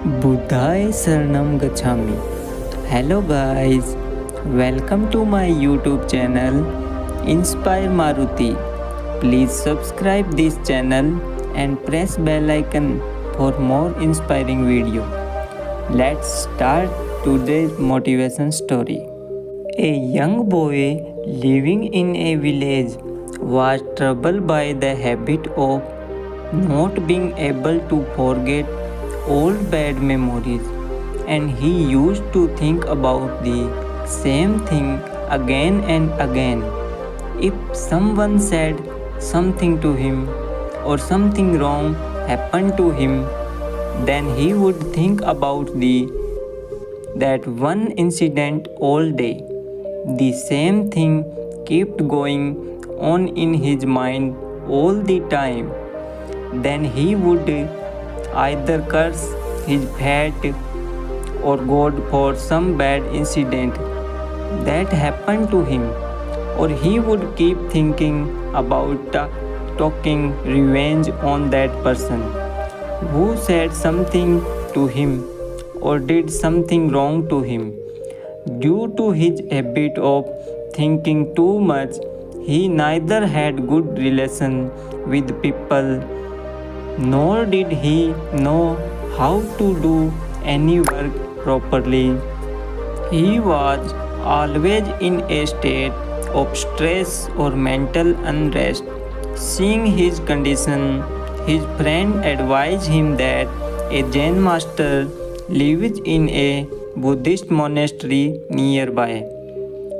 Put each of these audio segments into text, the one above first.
Buddhaya Saranam Gacchami. Hello guys, welcome to my YouTube channel Inspire Maruti. Please subscribe this channel and press bell icon for more inspiring video. Let's start today's motivation story. A young boy living in a village was troubled by the habit of not being able to forget old bad memories, and he used to think about the same thing again and again. If someone said something to him or something wrong happened to him, then he would think about the that one incident all day. The same thing kept going on in his mind all the time. Then he would either curse his fate or God for some bad incident that happened to him, or he would keep thinking about taking revenge on that person who said something to him or did something wrong to him. Due to his habit of thinking too much, he neither had good relation with people nor did he know how to do any work properly. He was always in a state of stress or mental unrest. Seeing his condition, his friend advised him that a Jain master lives in a Buddhist monastery nearby.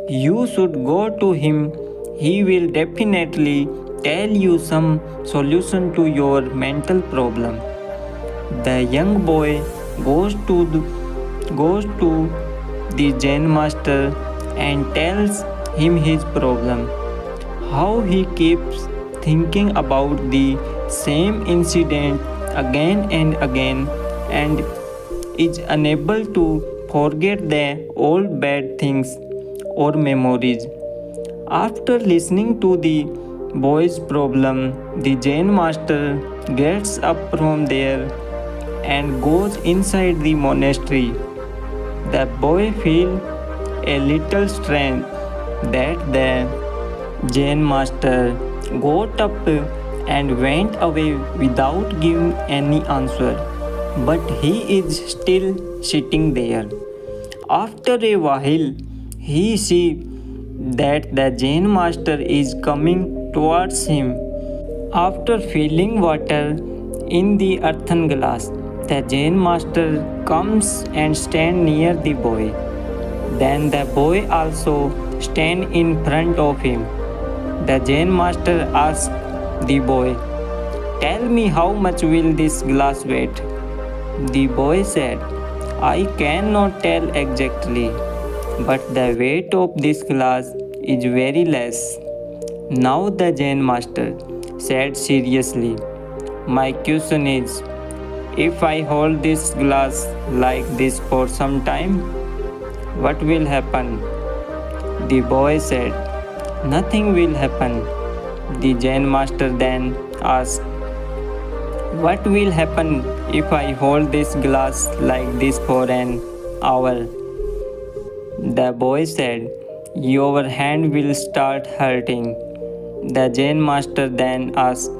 You should go to him. He will definitely tell you some solution to your mental problem. The young boy goes to the Jain master and tells him his problem. How he keeps thinking about the same incident again and again and is unable to forget the old bad things or memories. After listening to the boy's problem, the Jain master gets up from there and goes inside the monastery. The boy feels a little strange that the Jain master got up and went away without giving any answer, but he is still sitting there. After a while, he sees that the Jain master is coming towards him. After filling water in the earthen glass, the Jain master comes and stands near the boy. Then the boy also stands in front of him. The Jain master asks the boy, "Tell me, how much will this glass weigh?" The boy said, "I cannot tell exactly, but the weight of this glass is very less." Now the Jain master said seriously, "My question is, if I hold this glass like this for some time, what will happen?" The boy said, "Nothing will happen." The Jain master then asked, "What will happen if I hold this glass like this for an hour?" The boy said, "Your hand will start hurting." The Jain master then asked,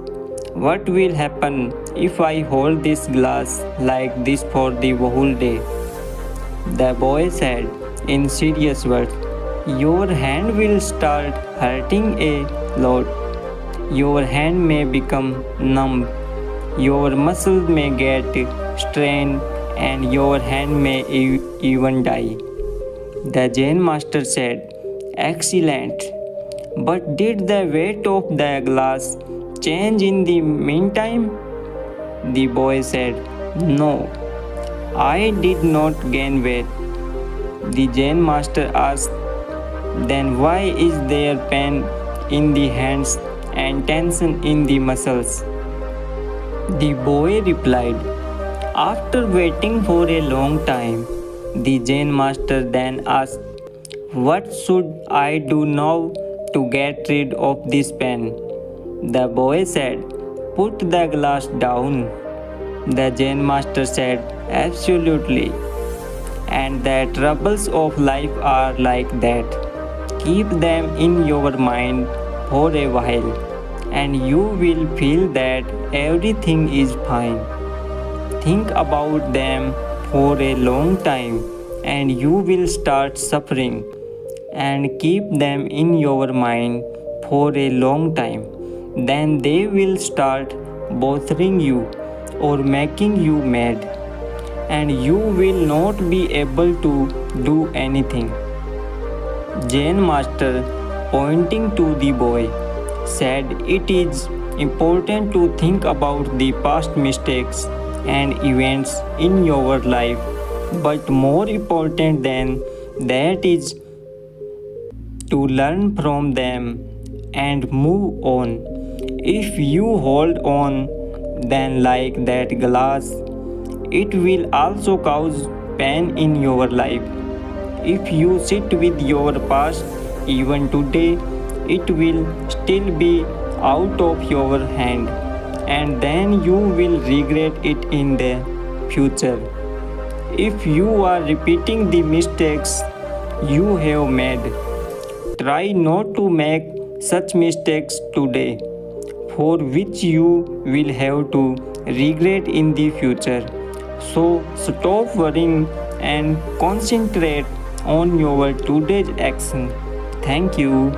"What will happen if I hold this glass like this for the whole day?" The boy said in serious words, "Your hand will start hurting a lot. Your hand may become numb. Your muscles may get strained and your hand may even die." The Jain master said, "Excellent. But did the weight of the glass change in the meantime?" The boy said, "No, I did not gain weight." The Jain master asked, "Then why is there pain in the hands and tension in the muscles?" The boy replied, "After waiting for a long time, the Jain master then asked, 'What should I do now to get rid of this pain?' The boy said, 'Put the glass down.' The Zen master said, absolutely. And the troubles of life are like that. Keep them in your mind for a while, and you will feel that everything is fine. Think about them for a long time, and you will start suffering. And keep them in your mind for a long time. Then they will start bothering you or making you mad, and you will not be able to do anything. Zen master, pointing to the boy, said it is important to think about the past mistakes and events in your life, but more important than that is to learn from them and move on. If you hold on, then like that glass, it will also cause pain in your life. If you sit with your past even today, it will still be out of your hand, and then you will regret it in the future. If you are repeating the mistakes you have made, try not to make such mistakes today, for which you will have to regret in the future. So stop worrying and concentrate on your today's action. Thank you.